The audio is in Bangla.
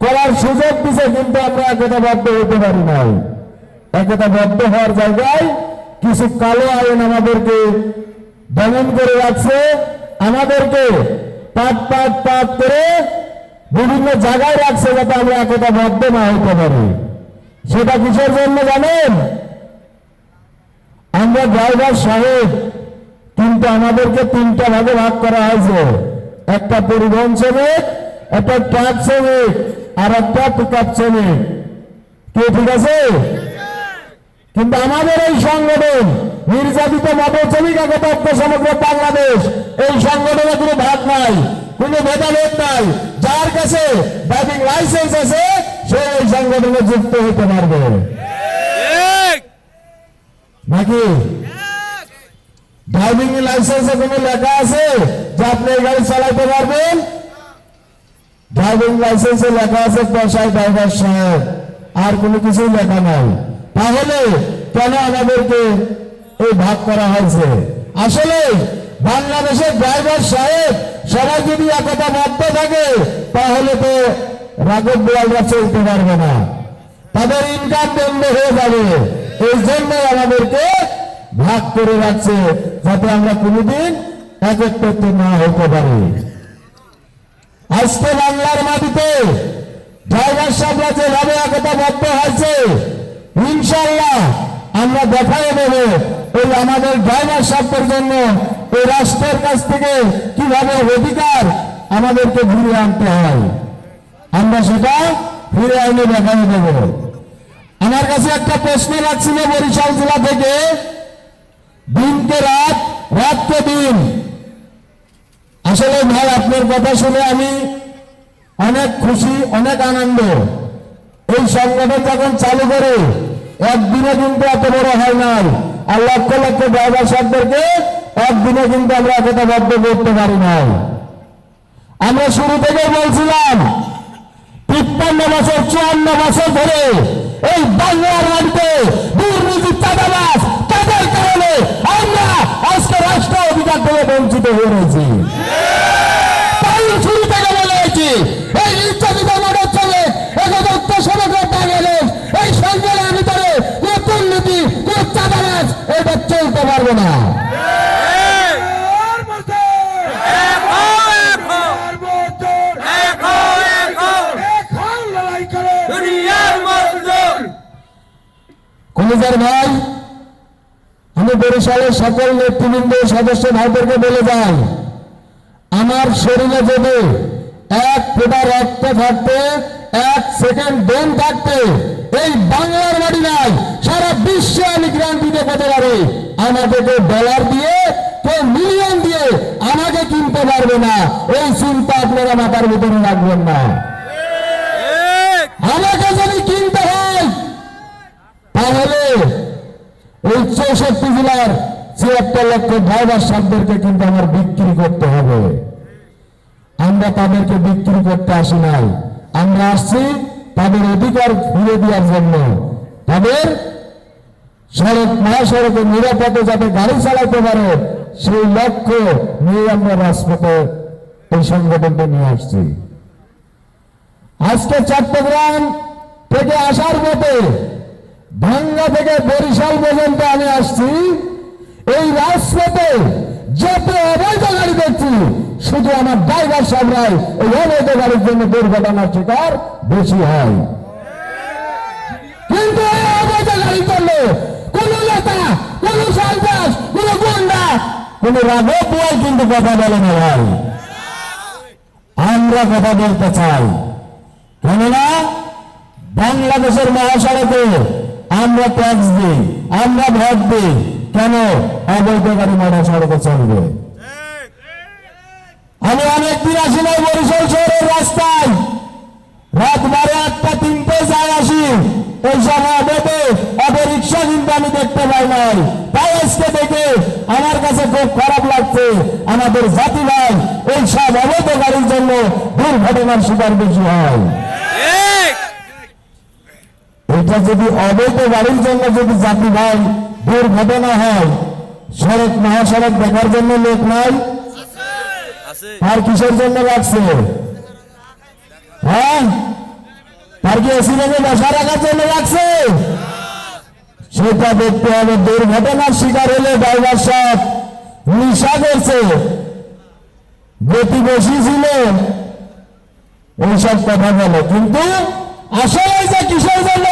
করার সুযোগ দিছে, কিন্তু আমরা একতাবদ্ধ হতে পারি নাই। একতাবদ্ধ হওয়ার জায়গায় কিছু কালো আইন আমাদেরকে দমন করে রাখছে, আমাদেরকে পাট পাট পাট করে বিভিন্ন জায়গায় রাখছে যাতে আমরা একতাবদ্ধ না হতে পারি। সেটা কিসের জন্য জানেন? আমরা ড্রাইভার সাহেব, কিন্তু আমাদেরকে তিনটা ভাগে ভাগ করা হয়েছে। একটা পরিবহন শ্রমিক, একটা ট্রাক শ্রমিক, আর একটা পিকআপ শ্রমিক। কে ঠিক আছে? কিন্তু আমাদের এই সংগঠন নির্যাতিত মোটর শ্রমিক একতাবদ্ধ সমগ্র বাংলাদেশ, এই সংগঠনে কোনো ভাগ নাই, কোনো ভেদাভেদ নাই। যার কাছে ড্রাইভিং লাইসেন্স আছে সে এই সংগঠনে যুক্ত হতে পারবে, নাকি? ড্রাইভিং লাইসেন্সে কোনো লেখা আছে যে আপনি এই গাড়ি চালাতে পারবেন? ড্রাইভিং লাইসেন্সে লেখা আছে পেশায় ড্রাইভার সাহেব, আর কোনো কিছুই লেখা নাই। তাহলে কেন আমাদেরকে এই ভাগ করা হয়েছে? আসলে বাংলাদেশের ড্রাইভার সাহেব সবাই যদি একতাবদ্ধ থাকে তাহলে তো রাঘব বোয়ালরা চলতে পারবে না, তাদের ইনকাম বন্ধ হয়ে যাবে। এই জন্য আমাদেরকে ভাগ করে রাখছে যাতে আমরা কোনোদিন একত্রিত না হতে পারি। আজকে বাংলার মাটিতে ড্রাইভার সাহেবরা যেভাবে একতাবদ্ধ হয়েছে, ইনশাআল্লাহ আমরা দেখাই দেব এই আমাদের ড্রাইভার সাহেবদের জন্য এই রাষ্ট্রের কাছ থেকে কিভাবে অধিকার আমাদেরকে ফিরিয়ে আনতে হয়, আমরা সেটা ফিরে আইনে দেখাই দেব। আমার কাছে একটা প্রশ্ন লাগছিল বরিশাল জেলা থেকে, দিনকে রাত, রাতকে দিন। আসলে ভাই আপনার কথা শুনে আমি অনেক খুশি, অনেক আনন্দ। এই সংগঠন যখন চালু করে একদিনে কিন্তু এত বড় হয় নাই, আর লক্ষ লক্ষ ড্রাইভার সাহেবদেরকে একদিনে কিন্তু আমরা একতাবদ্ধ করতে পারি নাই। আমরা শুরু থেকে বলছিলাম 53 বছর 54 বছর ধরে এই বাংলার মাটিতে দুর্নীতি, চাঁদাবাজ, তাদের কারণে আমরা আজকে রাষ্ট্র অধিকার থেকে বঞ্চিত হয়ে রয়েছি। তাই শুরু থেকে বলে হয়েছি এই নির্যাতিত মোটর শ্রমিক একতাবদ্ধ সমগ্র বাংলাদেশ এই সংগ্রামের ভিতরে কোন দুর্নীতি, কোন চাঁদাবাজ এটা চলতে পারবে না। কলিজার ভাই, আমি বরিশালের সকল নেতৃবৃন্দ সদস্য ভাইদেরকে বলে যাই, আমার শরীরে যদি এক ফোঁটা রক্ত থাকতে, এক সেকেন্ড দম থাকতে, এই বাংলার মাটি নাই, সারা বিশ্বে আমি গ্যারান্টি দেখাতে পারি আমাদেরকে ডলার দিয়ে, কেউ মিলিয়ন দিয়ে আমাকে কিনতে পারবে না। এই চিন্তা আপনারা মাথার ভিতরে রাখবেন না। আমাকে যদি কিনতে হয় তাহলে এই 64 জেলার 76 লক্ষ ড্রাইভার সাহেবদেরকে কিন্তু আমার বিক্রি করতে হবে। আমরা তাদেরকে বিক্রি করতে আসি নাই, আমরা আসছি তাদের অধিকার ফিরে দেওয়ার জন্য, তাদের সড়ক মহাসড়কে নিরাপদে যাতে গাড়ি চালাতে পারে সেই লক্ষ্য নিয়ে আমরা রাজপথে এই সংগঠনটা নিয়ে আসছি। আজকে চট্টগ্রাম থেকে আসার পথে ভাঙ্গা থেকে বরিশাল পর্যন্ত আমি আসছি, এই রাজপথে যত অবৈধ গাড়ি দেখছি শুধু আমার ড্রাইভার সাহেবরাই এই অবৈধ গাড়ির জন্য দুর্ঘটনার শিকার বেশি হয়। কিন্তু এই অবৈধ গাড়ি করলে কোন নেতা, কোন সন্ত্রাস, কোন গুন্ডা, কোন রাঘব বোয়াল কিন্তু কথা বলে না ভাই। আমরা কথা বলতে চাই, কেননা বাংলাদেশের মহাসড়কে আমরা ট্যাক্স দিই, আমরা ভোট দিই, কেন অবৈধ গাড়ি মহাসড়কে চলবে? আমি অনেকদিন আসি নাই বরিশাল শহরের রাস্তায়, রাত 12টা 3টে যায় আসি, এই সময় অটো রিক্সা কিন্তু আমি দেখতে পাই নাই। তাই আজকে দেখে আমার কাছে খুব খারাপ লাগছে, আমাদের জাতি ভাই এই সব অবৈধ গাড়ির জন্য দুর্ঘটনার শিকার বেশি হয়। এটা যদি অবৈধ গাড়ির জন্য যদি জাতি ভাই দুর্ঘটনা হয়, সড়ক মহাসড়ক দেখার জন্য লোক নাই, আর কিসের জন্য রাখছে? হ্যাঁ, কি এসিডেন্টে বসা রাখার জন্য রাখছে? সেটা দেখতে হবে। দুর্ঘটনার শিকার হলে ড্রাইভার সাহেব নেশা করছে, গতি বেশি ছিল, এইসব কথা বলে। কিন্তু আসলে যে কিসের জন্য